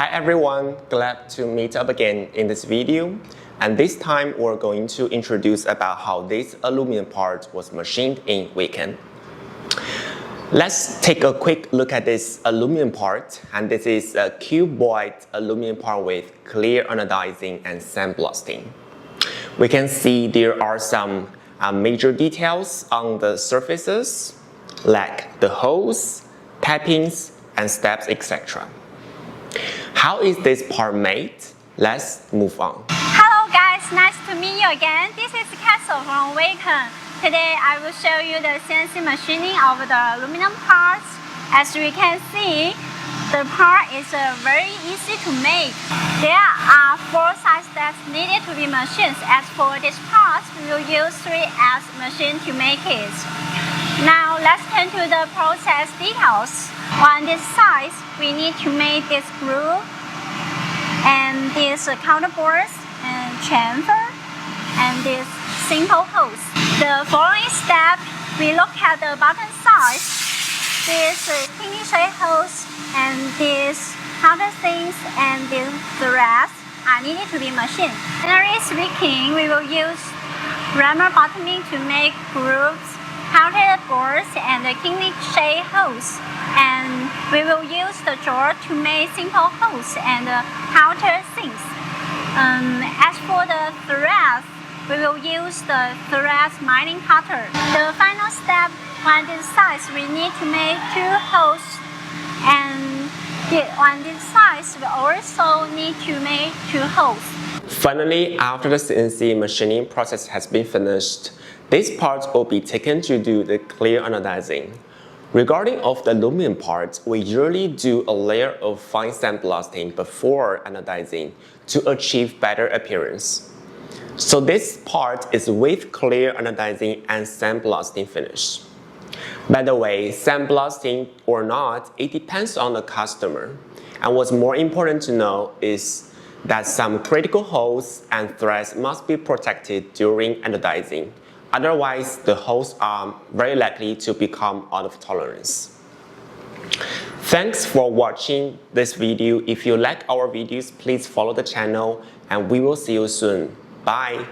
Hi everyone, glad to meet up again in this video. And this time we're going to introduce about how this aluminum part was machined in WayKen. Let's take a quick look at this aluminum part, and this is a cuboid aluminum part with clear anodizing and sandblasting. We can see there are some major details on the surfaces, like the holes, tappings, and steps, etc. How is this part made? Let's move on. Hello guys, nice to meet you again. This is Castle from WayKen. Today I will show you the CNC machining of the aluminum parts. As we can see, the part is very easy to make. There are 4 side steps needed to be machined. As for this part, we will use 3S machine to make it. Now let's turn to the process details. On this side, we need to make this groove and this counterbores and chamfer and this simple hose. The following step, we look at the bottom side. This kidney shape hose and this countersinks and this threads are needed to be machined. Generally speaking, we will use rammer bottoming to make grooves, counterbores and the kidney shape hose. And we will use the drawer to make simple hose and countersinks. As for the threads, we will use the thread mining cutter. The final step, on this side, we need to make 2 holes, and on this side, we also need to make 2 holes. Finally, after the CNC machining process has been finished, this part will be taken to do the clear anodizing. Regarding of the aluminum part, we usually do a layer of fine sandblasting before anodizing to achieve better appearance. So this part is with clear anodizing and sandblasting finish. By the way, sandblasting or not, it depends on the customer. And what's more important to know is that some critical holes and threads must be protected during anodizing. Otherwise, the holes are very likely to become out of tolerance. Thanks for watching this video. If you like our videos, please follow the channel and we will see you soon. Bye!